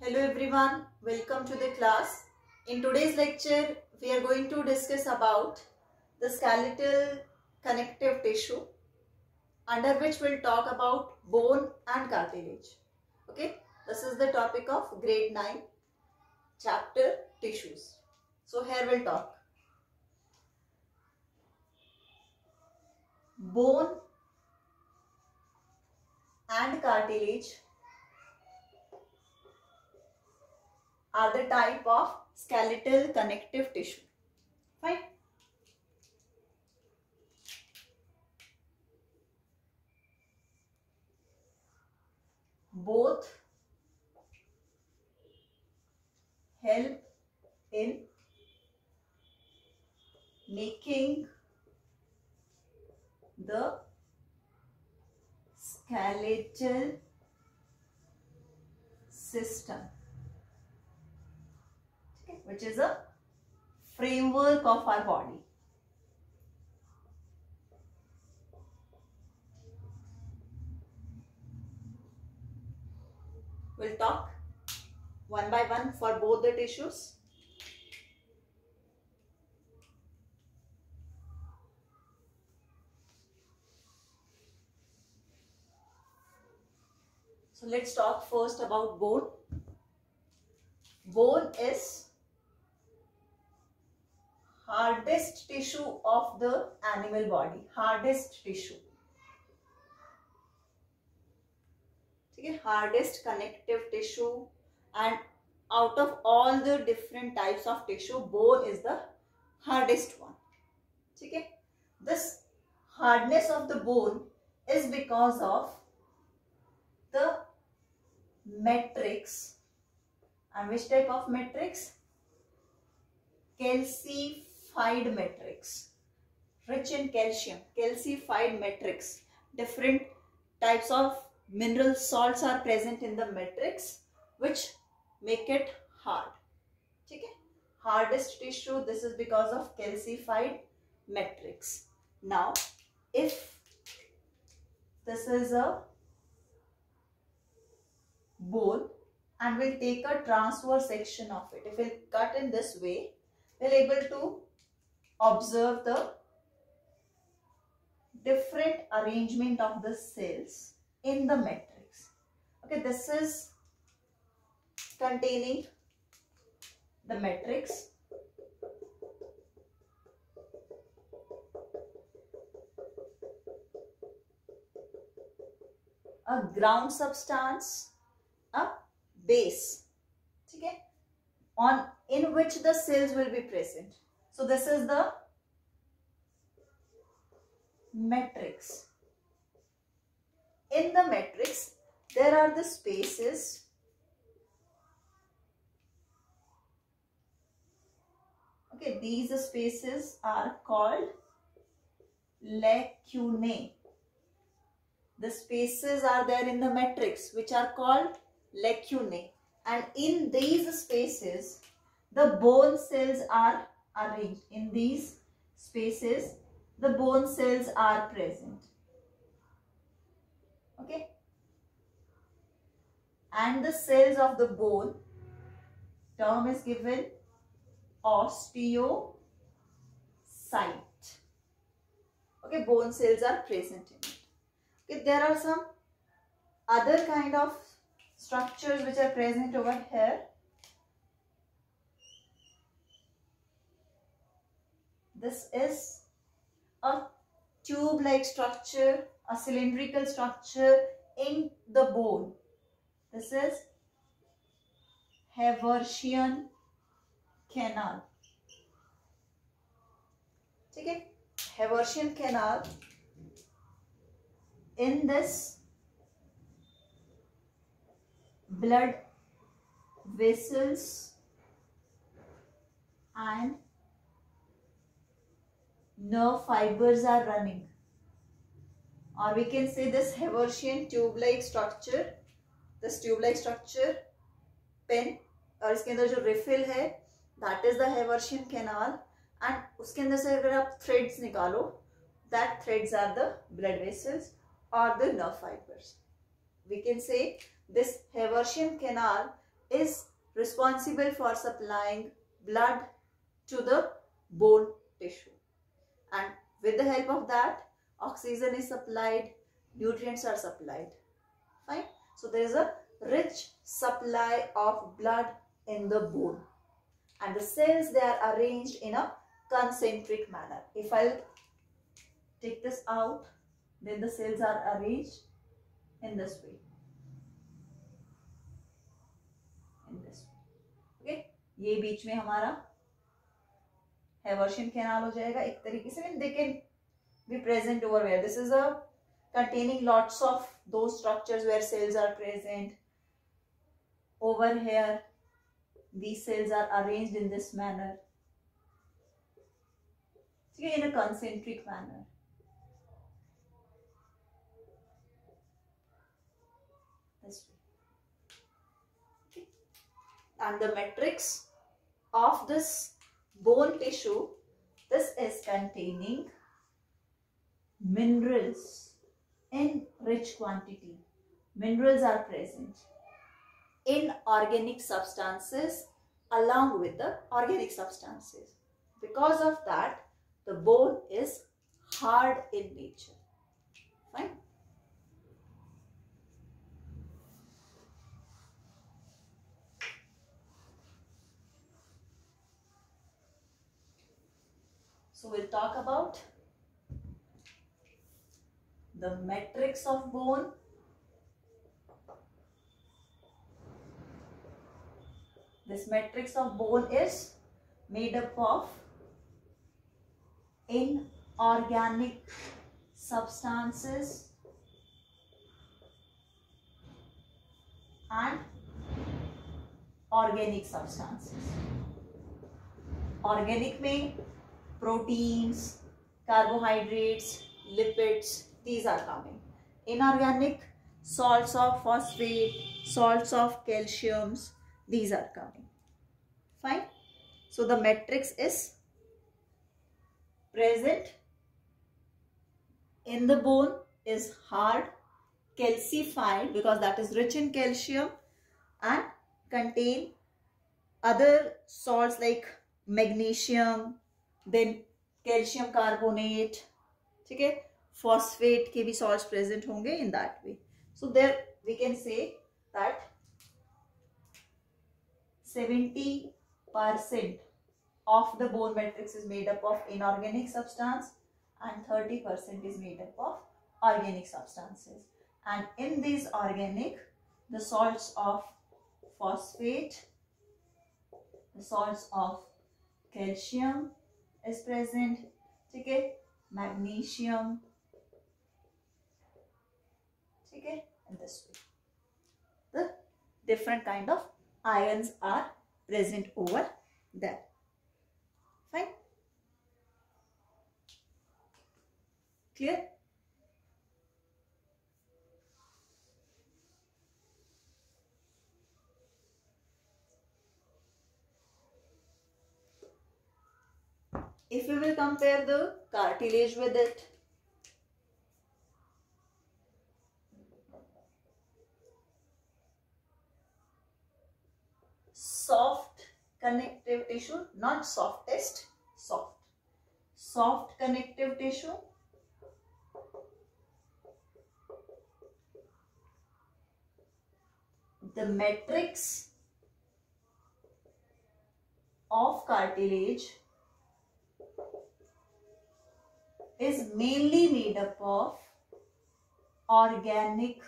Hello everyone, welcome to the class. In today's lecture, we are going to discuss about the skeletal connective tissue, under which we'll talk about bone and cartilage. Okay, this is the topic of grade 9, chapter tissues. So here we'll talk. Bone and cartilage are the type of skeletal connective tissue. Fine. Both help in making the skeletal system, which is a framework of our body. We'll talk one by one for both the tissues. So let's talk first about bone. Bone is hardest tissue of the animal body, hardest tissue. Okay, hardest connective tissue, and out of all the different types of tissue, bone is the hardest one. Okay, this hardness of the bone is because of the matrix. And which type of matrix? Calcified matrix, rich in calcium, calcified matrix. Different types of mineral salts are present in the matrix, which make it hard. Okay? Hardest tissue, this is because of calcified matrix. Now, if this is a bone and we'll take a transverse section of it, if we'll cut in this way, we'll able to observe the different arrangement of the cells in the matrix. Okay, this is containing the matrix. A ground substance, a base, okay, in which the cells will be present. So this is the matrix. In the matrix, there are the spaces. Okay, these spaces are called lacunae. The spaces are there in the matrix, which are called lacunae, and in these spaces the bone cells are arranged. In these spaces the bone cells are present. Okay, and the cells of the bone term is given osteocyte. Okay, bone cells are present in it. Okay, there are some other kind of structures which are present over here. This is a tube-like structure, a cylindrical structure in the bone. This is Haversian canal. Okay, Haversian canal. In this, blood vessels and nerve fibers are running, or we can say this Haversian tube-like structure. This tube-like structure, pen और इसके अंदर जो refill है, that is the Haversian canal, and उसके अंदर से अगर आप threads निकालो, that threads are the blood vessels or the nerve fibers. We can say this Haversian canal is responsible for supplying blood to the bone tissue, and with the help of that oxygen is supplied, nutrients are supplied. Fine. So there is a rich supply of blood in the bone, and the cells, they are arranged in a concentric manner. If I'll take this out, then the cells are arranged in this way. In this way. Okay. ये बीच में हमारा Haversian canal हो जाएगा एक तरीके से. They can be present over where this is a containing lots of those structures where cells are present. Over here, these cells are arranged in this manner, in a concentric manner. This way. And the matrix of this bone tissue, this is containing minerals in rich quantity. Minerals are present in organic substances along with the organic substances. Because of that, the bone is hard in nature. Fine. So we'll talk about the matrix of bone. This matrix of bone is made up of inorganic substances and organic substances. Organic में proteins, carbohydrates, lipids, these are coming. Inorganic, salts of phosphate, salts of calciums, these are coming. Fine. So the matrix is present in the bone, is hard, calcified because that is rich in calcium, and contain other salts like magnesium, then calcium carbonate, okay, phosphate के भी salts present होंगे in that way. So there we can say that 70% of the bone matrix is made up of inorganic substance and 30% is made up of organic substances. And in these organic, the salts of phosphate, the salts of calcium is present, okay, magnesium, okay, in this way. The different kind of ions are present over there. Fine. Clear? If we will compare the cartilage with it, soft connective tissue, not softest, soft. Soft connective tissue, the matrix of cartilage is mainly made up of organic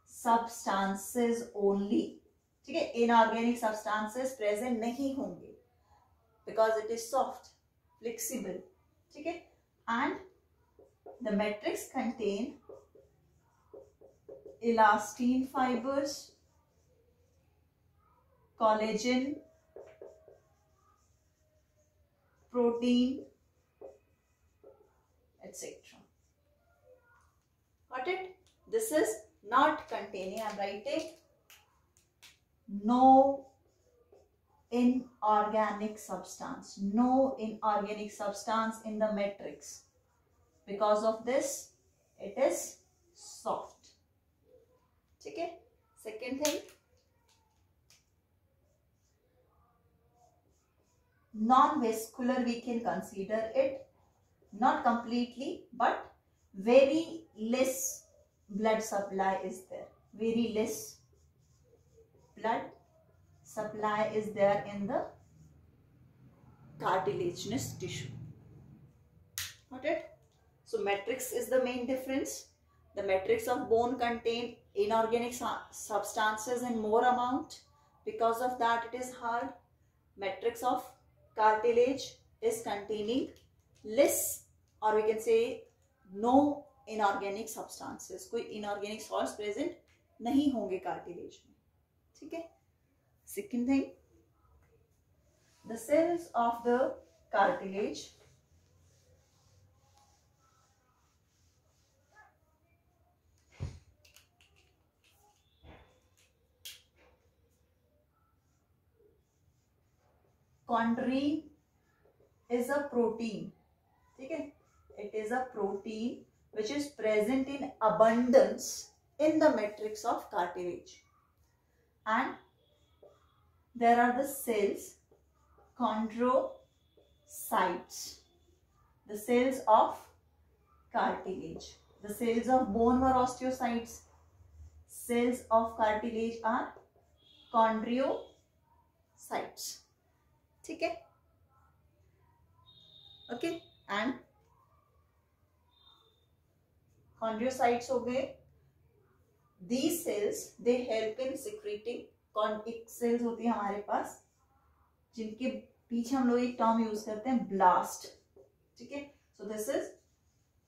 substances only. ठीक है, inorganic substances present नहीं होंगे because it is soft, flexible. ठीक है, and the matrix contain elastin fibers, collagen, protein, etc. Got it? This is not containing, I am writing no inorganic substance. No inorganic substance in the matrix. Because of this, it is soft. Okay? Second thing, non-vascular we can consider it, not completely, but very less blood supply is there, very less blood supply is there in the cartilaginous tissue. Got it? So matrix is the main difference. The matrix of bone contain inorganic substances in more amount. Because of that it is hard. Matrix of cartilage is containing less, or we can say no inorganic substances. कोई inorganic salts present नहीं होंगे cartilage में. ठीक है? Second thing, the cells of the cartilage chondrine is a protein. ठीक है? It is a protein which is present in abundance in the matrix of cartilage, and there are the cells chondrocytes, the cells of cartilage. The cells of bone were osteocytes. Cells of cartilage are chondrocytes. ठीक है? Okay, and chondrocytes हो गए. These cells they help in secreting. एक cells होती है हमारे पास जिनके पीछे हम लोग एक टर्म यूज करते हैं ब्लास्ट. ठीक है? So this is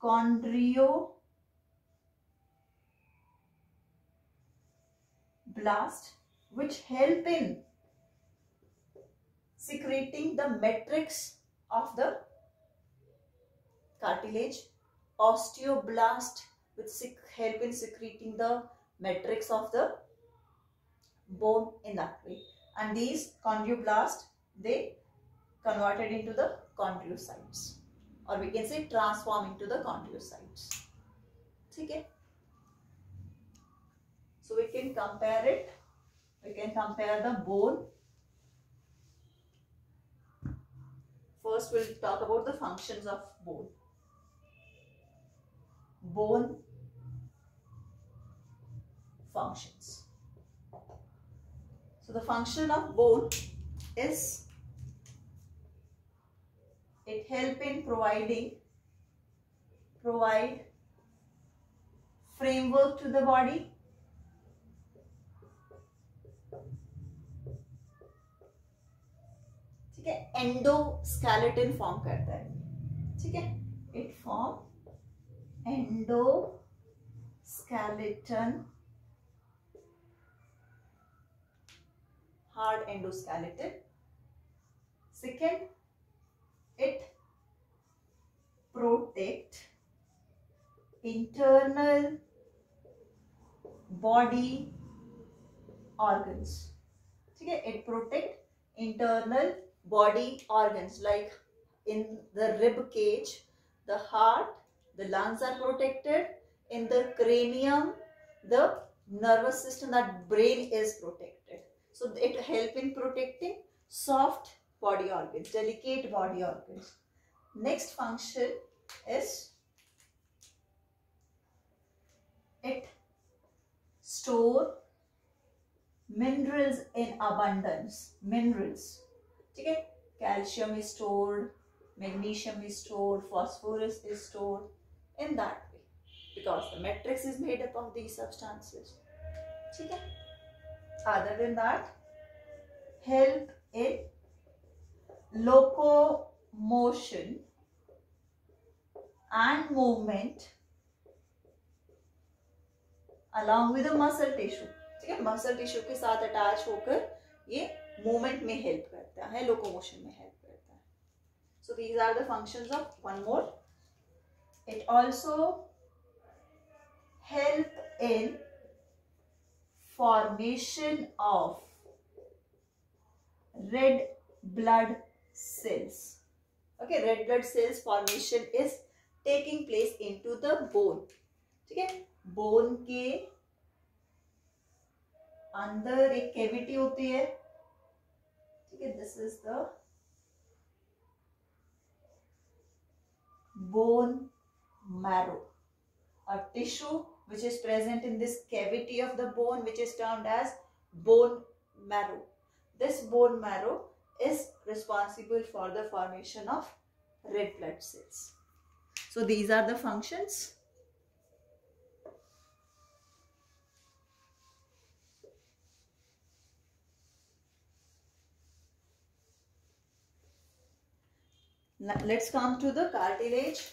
chondroblast which help in secreting the matrix of the cartilage. Osteoblast which help in secreting the matrix of the bone in that way. And these chondroblasts, they converted into the chondrocytes, or we can say transform into the chondrocytes. ठीक है? So we can compare it. We can compare the bone. First we'll talk about the functions of bone. Bone functions. So the function of bone is it help in provide framework to the body. ठीक है? Endoskeleton form करता है. ठीक है? It form endoskeleton, hard endoskeleton. Second, it protect internal body organs. ठीक है? It protect internal body organs like in the rib cage, the heart, the lungs are protected. In the cranium, the nervous system, that brain is protected. So it help in protecting soft body organs, delicate body organs. Next function is it store minerals in abundance. Minerals. ठीक है? Calcium is stored, magnesium is stored, phosphorus is stored in that way because the matrix is made up of these substances. ठीक है? Other than that, help in locomotion and movement along with the muscle tissue. ठीक है? Muscle tissue के साथ attach होकर ये movement में help करता है, लोकोमोशन में हेल्प करता है. So these are the functions of one more. It also help in formation of red blood cells. Okay, red blood cells formation is taking place into the bone. ठीक है? Bone के अंदर एक cavity होती है. ठीक है? This is the bone marrow, a tissue which is present in this cavity of the bone, which is termed as bone marrow. This bone marrow is responsible for the formation of red blood cells. So these are the functions. Now let's come to the cartilage.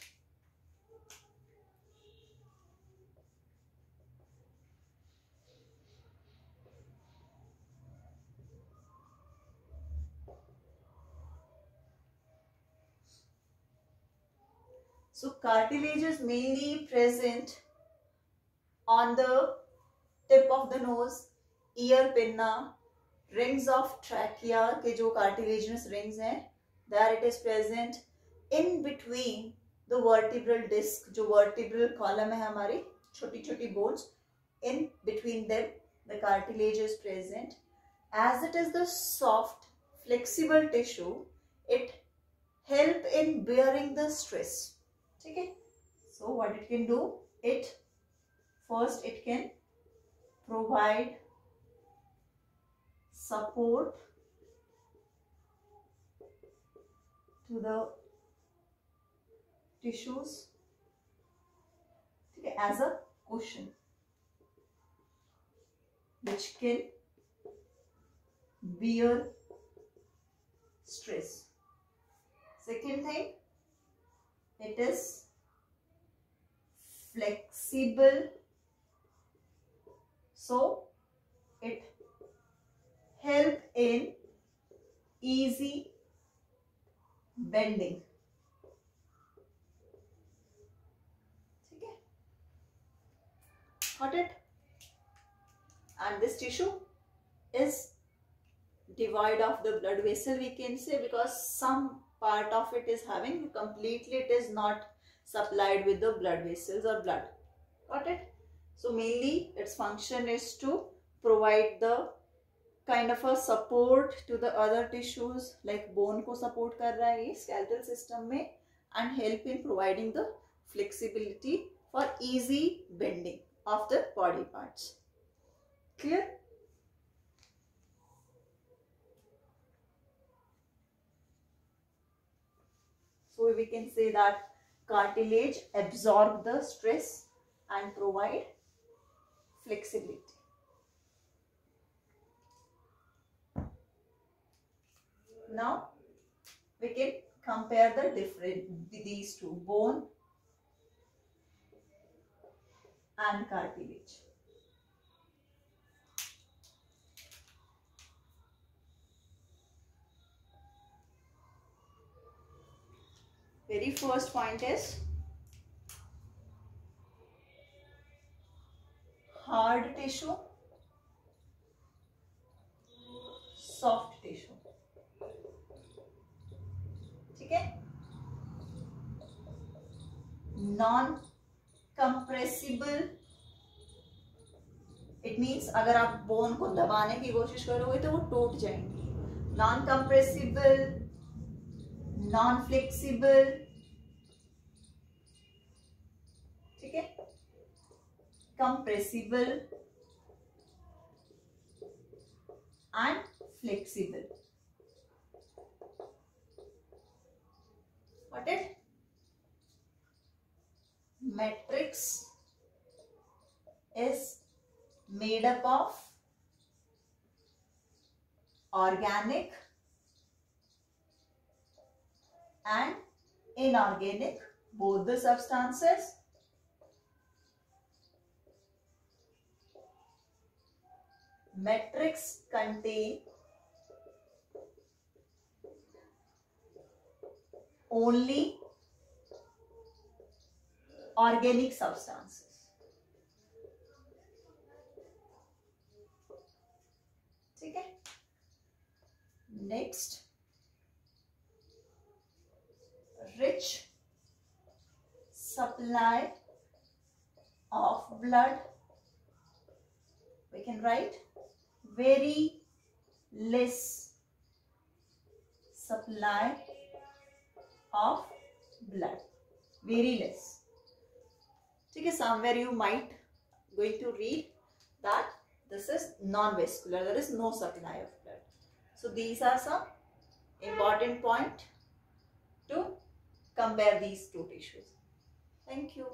So cartilage is mainly present on the tip of the nose, ear pinna, rings of trachea के जो cartilaginous rings हैं, there it is present in between the vertebral disc, जो vertebral column है हमारी छोटी छोटी bones, in between them the cartilage is present. As it is the soft flexible tissue, it help in bearing the stress. Okay, so what it can do, it can provide support to the tissues, okay, as a cushion which can bear stress. Second thing, it is flexible, so it help in easy bending. Okay, got it? And this tissue is devoid of the blood vessel, we can say, because some part of it is having, completely it is not supplied with the blood vessels or blood. Got it? So mainly its function is to provide the kind of a support to the other tissues, like bone को support कर रहा है ये skeletal system में, and help in providing the flexibility for easy bending of the body parts. Clear? So we can say that cartilage absorb the stress and provide flexibility. Now we can compare these two, bone and cartilage. Very first point is hard tissue, soft tissue. ठीक है? Non compressible, it means अगर आप bone को दबाने की कोशिश करोगे तो वो टूट जाएंगी. Non compressible, non flexible, ठीक है, compressible and flexible. Got it? Matrix is made up of organic and inorganic, both the substances. Matrix contain only organic substances. ठीक है? Next, rich supply of blood. We can write very less supply of blood. very less. ठीक है, somewhere you might going to read that this is non-vascular, there is no supply of blood. So these are some important point to compare these two tissues. Thank you.